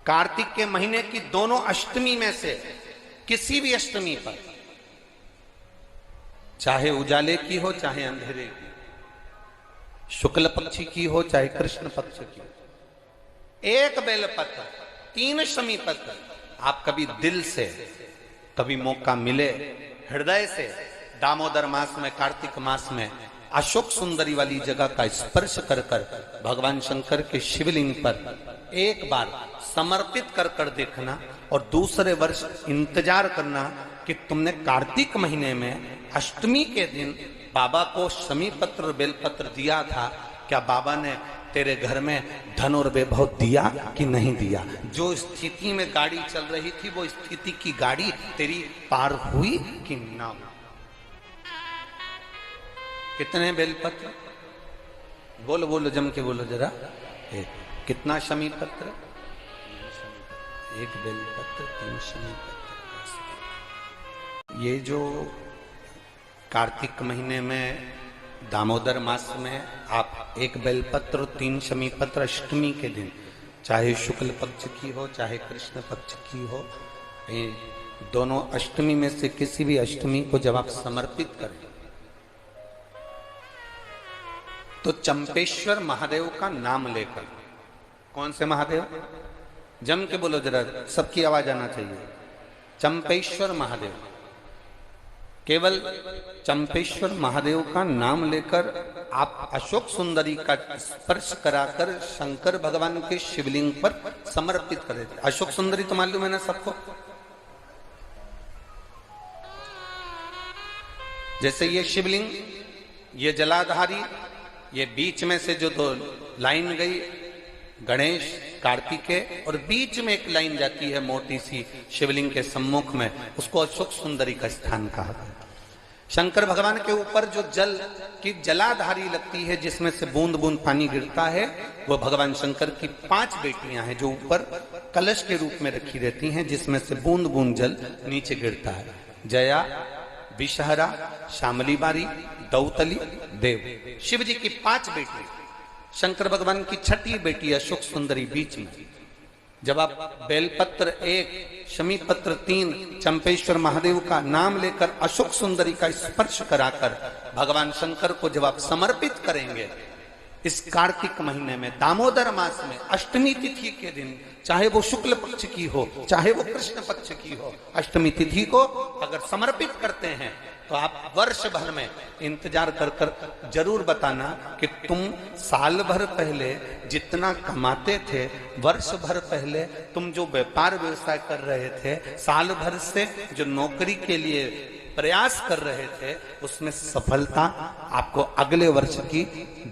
कार्तिक के महीने की दोनों अष्टमी में से किसी भी अष्टमी पर, चाहे उजाले की हो चाहे अंधेरे की, शुक्ल पक्ष की हो चाहे कृष्ण पक्ष की, एक बेलपत्र 3 शमी पत्र आप कभी दिल से, कभी मौका मिले हृदय से, दामोदर मास में, कार्तिक मास में अशोक सुंदरी वाली जगह का स्पर्श कर कर भगवान शंकर के शिवलिंग पर एक बार समर्पित कर कर देखना, और दूसरे वर्ष इंतजार करना कि तुमने कार्तिक महीने में अष्टमी के दिन बाबा को शमी पत्र बेलपत्र दिया था, क्या बाबा ने तेरे घर में धन और वैभव दिया कि नहीं दिया? जो स्थिति में गाड़ी चल रही थी वो स्थिति की गाड़ी तेरी पार हुई कि ना? कितने बेलपत्र? बोलो बोलो, जम के बोलो जरा। कितना शमी पत्र? 1 बेलपत्र 3 शमी पत्र। ये जो कार्तिक महीने में दामोदर मास में आप 1 बेलपत्र 3 शमी पत्र अष्टमी के दिन, चाहे शुक्ल पक्ष की हो चाहे कृष्ण पक्ष की हो, ये दोनों अष्टमी में से किसी भी अष्टमी को जब आप समर्पित करें तो चंपेश्वर महादेव का नाम लेकर, कौन से महादेव? जम के बोलो जरा, सबकी आवाज आना चाहिए। चंपेश्वर महादेव, केवल चंपेश्वर महादेव का नाम लेकर आप अशोक सुंदरी का स्पर्श कराकर शंकर भगवान के शिवलिंग पर समर्पित करें। अशोक सुंदरी तो मालूम है ना सबको? जैसे ये शिवलिंग, ये जलाधारी, ये बीच में से जो 2 लाइन गई गणेश कार्तिकेय, और बीच में एक लाइन जाती है मोटी सी शिवलिंग के सम्मुख में, उसको अशोक सुंदरी का स्थान कहा गया। शंकर भगवान के ऊपर जो जल की जलाधारी लगती है, जिसमें से बूंद बूंद पानी गिरता है, वो भगवान शंकर की 5 बेटियां हैं जो ऊपर कलश के रूप में रखी रहती हैं, जिसमें से बूंद बूंद जल नीचे गिरता है। जया, विषहरा, श्यामली बारी, दौतली, देव। शिव जी की 5 बेटी, शंकर भगवान की 6ठी बेटी अशोक सुंदरी बीच में। जब आप बेलपत्र 1, शमी पत्र 3, चंपेश्वर महादेव का नाम लेकर अशोक सुंदरी का स्पर्श कराकर भगवान शंकर को जब आप समर्पित करेंगे इस कार्तिक महीने में, दामोदर मास में, अष्टमी तिथि के दिन, चाहे वो शुक्ल पक्ष की हो चाहे वो कृष्ण पक्ष की हो, अष्टमी तिथि को अगर समर्पित करते हैं तो आप वर्ष भर में इंतजार कर कर जरूर बताना कि तुम साल भर पहले जितना कमाते थे, वर्ष भर पहले तुम जो व्यापार व्यवसाय कर रहे थे, साल भर से जो नौकरी के लिए प्रयास कर रहे थे, उसमें सफलता आपको अगले वर्ष की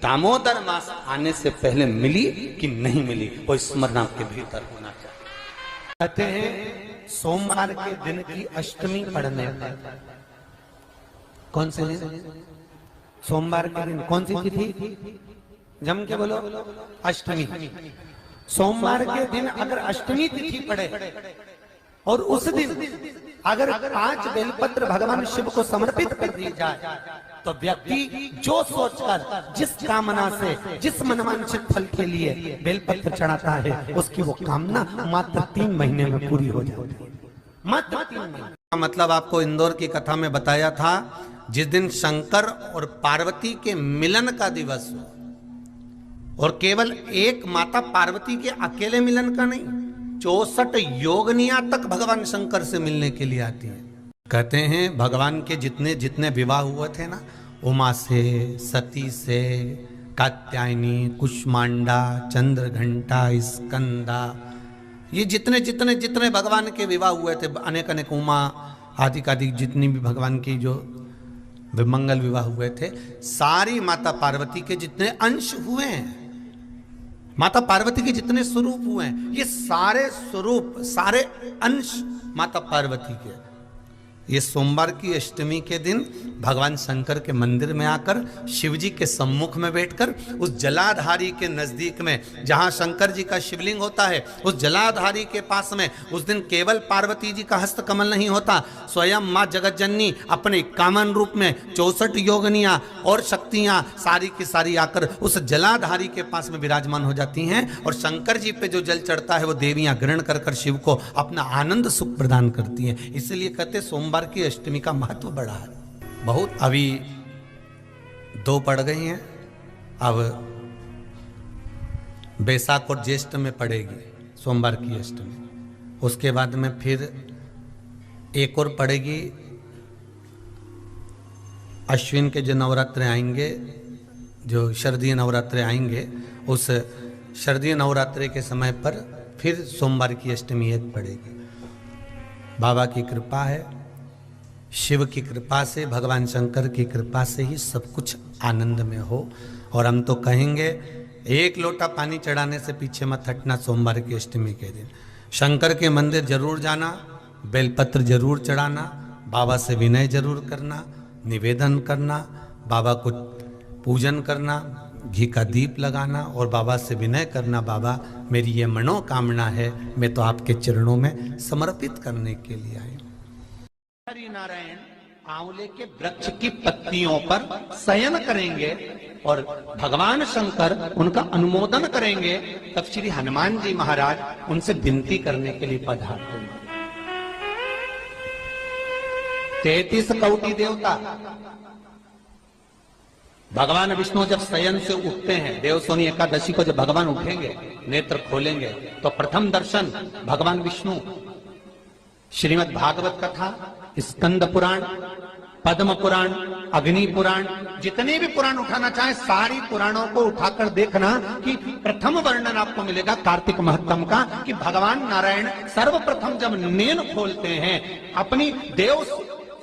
दामोदर मास आने से पहले मिली कि नहीं मिली, वो स्मरण आपके भीतर होना चाहिए। कहते हैं सोमवार के दिन की अष्टमी पढ़ने पर, कौन से दिन? सोमवार के दिन कौन सी तिथि? जम के बोलो, अष्टमी। सोमवार के दिन अगर अष्टमी तिथि पड़े और उस दिन अगर 5 बेलपत्र भगवान शिव को समर्पित कर दी जाए तो व्यक्ति जो सोचकर, जिस कामना से, जिस मनवांछित फल के लिए बेलपत्र चढ़ाता है, उसकी वो कामना मात्र 3 महीने में पूरी हो जाती है। मात्र 3 महीने। मतलब आपको इंदौर की कथा में बताया था, जिस दिन शंकर और पार्वती के मिलन का दिवस हो, और केवल एक माता पार्वती के अकेले मिलन का नहीं, 64 योगनिया तक भगवान शंकर से मिलने के लिए आती है। कहते हैं भगवान के जितने जितने विवाह हुए थे ना, उमा से, सती से, कात्यायनी, कुष्मांडा, चंद्रघंटा, स्कंदा, ये जितने जितने जितने भगवान के विवाह हुए थे, अनेक अनेक उमा आदि आदि जितनी भी भगवान की जो विमंगल विवाह हुए थे, सारी माता पार्वती के जितने अंश हुए हैं, माता पार्वती के जितने स्वरूप हुए हैं, ये सारे स्वरूप, सारे अंश माता पार्वती के। ये सोमवार की अष्टमी के दिन भगवान शंकर के मंदिर में आकर शिव जी के सम्मुख में बैठकर उस जलाधारी के नजदीक में जहां शंकर जी का शिवलिंग होता है, उस जलाधारी के पास में उस दिन केवल पार्वती जी का हस्त कमल नहीं होता, स्वयं मां जगतजननी अपने 51 रूप में 64 योगनियां और शक्तियां सारी की सारी आकर उस जलाधारी के पास में विराजमान हो जाती हैं और शंकर जी पे जो जल चढ़ता है वो देवियां ग्रहण कर कर शिव को अपना आनंद सुख प्रदान करती हैं। इसलिए कहते सोमवार की अष्टमी का महत्व बड़ा है बहुत। अभी 2 पड़ गई हैं, अब बैसाख और ज्येष्ठ में पड़ेगी सोमवार की अष्टमी, उसके बाद में फिर एक और पड़ेगी। अश्विन के जो नवरात्र आएंगे, जो शरदीय नवरात्र आएंगे, उस शरदीय नवरात्रे के समय पर फिर सोमवार की अष्टमी एक पड़ेगी। बाबा की कृपा है, शिव की कृपा से, भगवान शंकर की कृपा से ही सब कुछ आनंद में हो। और हम तो कहेंगे 1 लोटा पानी चढ़ाने से पीछे मत हटना सोमवार की अष्टमी के दिन। शंकर के मंदिर जरूर जाना, बेलपत्र जरूर चढ़ाना, बाबा से विनय जरूर करना, निवेदन करना, बाबा को पूजन करना, घी का दीप लगाना और बाबा से विनय करना, बाबा मेरी ये मनोकामना है, मैं तो आपके चरणों में समर्पित करने के लिए आई। हरि नारायण आंवले के वृक्ष की पत्तियों पर शयन करेंगे और भगवान शंकर उनका अनुमोदन करेंगे, तब श्री हनुमान जी महाराज उनसे विनती करने के लिए पधारते हैं। 33 कौटी देवता, भगवान विष्णु जब शयन से उठते हैं, देवसोनी एकादशी को जब भगवान उठेंगे, नेत्र खोलेंगे, तो प्रथम दर्शन भगवान विष्णु श्रीमद् भागवत कथा, स्कंद पुराण, पद्म पुराण, अग्नि पुराण, जितने भी पुराण उठाना चाहे सारी पुराणों को उठाकर देखना कि प्रथम वर्णन आपको मिलेगा कार्तिक महत्तम का, कि भगवान नारायण सर्वप्रथम जब नेन खोलते हैं अपनी देव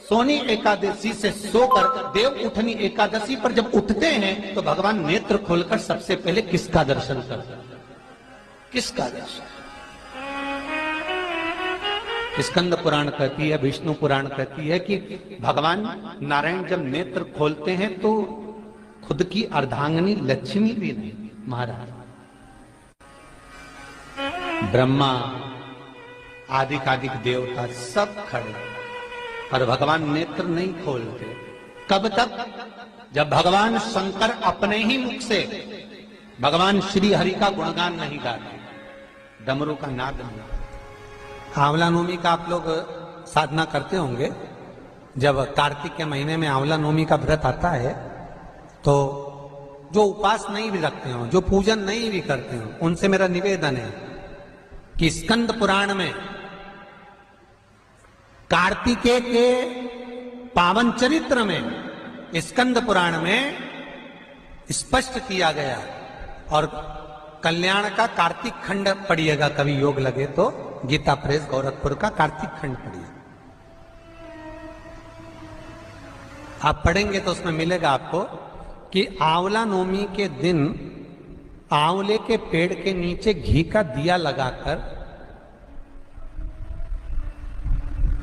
सोनी एकादशी से सोकर देव उठनी एकादशी पर जब उठते हैं तो भगवान नेत्र खोलकर सबसे पहले किसका दर्शन करते हैं? किसका दर्शन? स्कंद पुराण कहती है, विष्णु पुराण कहती है कि भगवान नारायण जब नेत्र खोलते हैं तो खुद की अर्धांगिनी लक्ष्मी भी नहीं, महाराज ब्रह्मा आदिक देवता सब खड़े, पर भगवान नेत्र नहीं खोलते। कब तक? जब भगवान शंकर अपने ही मुख से भगवान श्री हरि का गुणगान नहीं गाते, डमरू का नाद नहीं। आंवला नवमी का आप लोग साधना करते होंगे। जब कार्तिक के महीने में आंवला नवमी का व्रत आता है तो जो उपास नहीं भी रखते हो, जो पूजन नहीं भी करते हो, उनसे मेरा निवेदन है कि स्कंद पुराण में कार्तिकेय के पावन चरित्र में स्कंद पुराण में स्पष्ट किया गया। और कल्याण का कार्तिक खंड पढ़िएगा, कभी योग लगे तो गीता प्रेस गोरखपुर का कार्तिक खंड पढ़िए, आप पढ़ेंगे तो उसमें मिलेगा आपको कि आंवला नवमी के दिन आंवले के पेड़ के नीचे घी का दिया लगाकर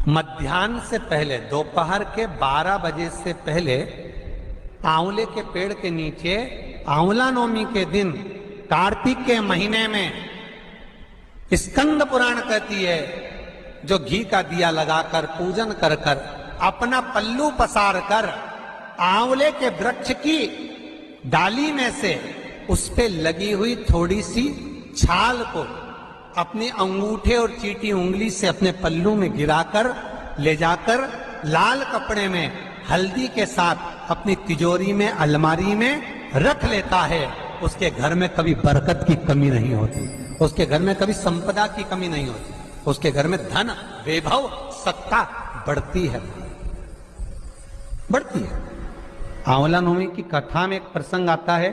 मध्याह्न से पहले, दोपहर के 12 बजे से पहले आंवले के पेड़ के नीचे आंवला नवमी के दिन कार्तिक के महीने में स्कंद पुराण कहती है जो घी का दिया लगाकर पूजन कर कर अपना पल्लू पसार कर आंवले के वृक्ष की डाली में से उस पे लगी हुई थोड़ी सी छाल को अपने अंगूठे और चीटी उंगली से अपने पल्लू में गिराकर ले जाकर लाल कपड़े में हल्दी के साथ अपनी तिजोरी में, अलमारी में रख लेता है। उसके घर में कभी बरकत की कमी नहीं होती, उसके घर में कभी संपदा की कमी नहीं होती, उसके घर में धन, वैभव, सत्ता बढ़ती है, बढ़ती है। आंवला नवमी की कथा में एक प्रसंग आता है।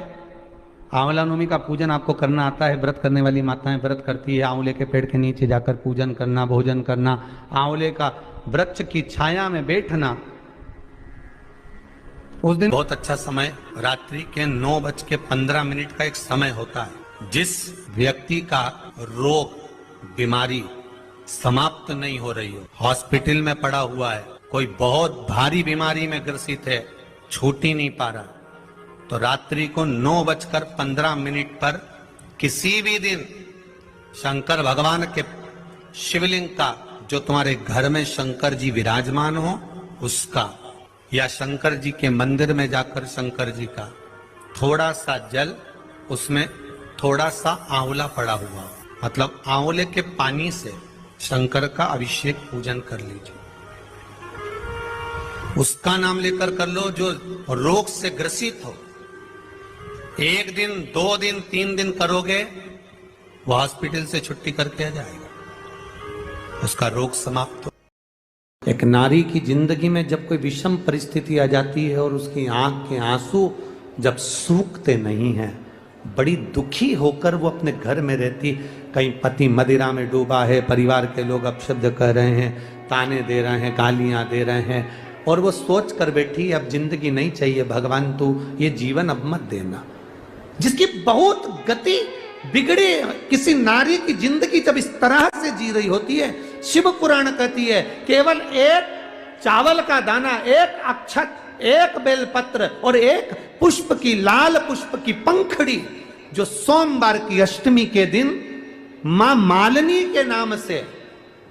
आंवला नवमी का पूजन आपको करना आता है, व्रत करने वाली माताएं व्रत करती है, आंवले के पेड़ के नीचे जाकर पूजन करना, भोजन करना, आंवले का वृक्ष की छाया में बैठना। उस दिन बहुत अच्छा समय रात्रि के 9:15 का एक समय होता है। जिस व्यक्ति का रोग, बीमारी समाप्त नहीं हो रही हो, हॉस्पिटल में पड़ा हुआ है, कोई बहुत भारी बीमारी में ग्रसित है, छूट ही नहीं पा रहा, तो रात्रि को 9:15 पर किसी भी दिन शंकर भगवान के शिवलिंग का, जो तुम्हारे घर में शंकर जी विराजमान हो उसका, या शंकर जी के मंदिर में जाकर शंकर जी का थोड़ा सा जल, उसमें थोड़ा सा आंवला पड़ा हुआ, मतलब आंवले के पानी से शंकर का अभिषेक पूजन कर लीजिए। उसका नाम लेकर कर लो जो रोग से ग्रसित हो। 1 दिन 2 दिन 3 दिन करोगे, वो हॉस्पिटल से छुट्टी करके आ जाएगा, उसका रोग समाप्त हो। एक नारी की जिंदगी में जब कोई विषम परिस्थिति आ जाती है और उसकी आंख के आंसू जब सूखते नहीं हैं, बड़ी दुखी होकर वो अपने घर में रहती, कहीं पति मदिरा में डूबा है, परिवार के लोग अपशब्द कह रहे हैं, ताने दे रहे हैं, गालियां दे रहे हैं, और वो सोच कर बैठी अब जिंदगी नहीं चाहिए, भगवान तू ये जीवन अब मत देना। जिसकी बहुत गति बिगड़े किसी नारी की जिंदगी जब इस तरह से जी रही होती है, शिव पुराण कहती है केवल एक चावल का दाना, एक अक्षत, एक बेलपत्र और एक पुष्प की, लाल पुष्प की पंखड़ी, जो सोमवार की अष्टमी के दिन मां मालिनी के नाम से,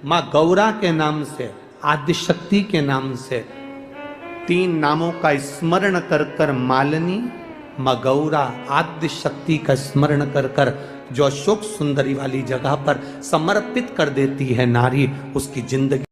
मां गौरा के नाम से, आदिशक्ति के नाम से 3 नामों का स्मरण कर कर, मालिनी, मां गौरा, आद्य शक्ति का स्मरण कर कर जो अशोक सुंदरी वाली जगह पर समर्पित कर देती है नारी, उसकी जिंदगी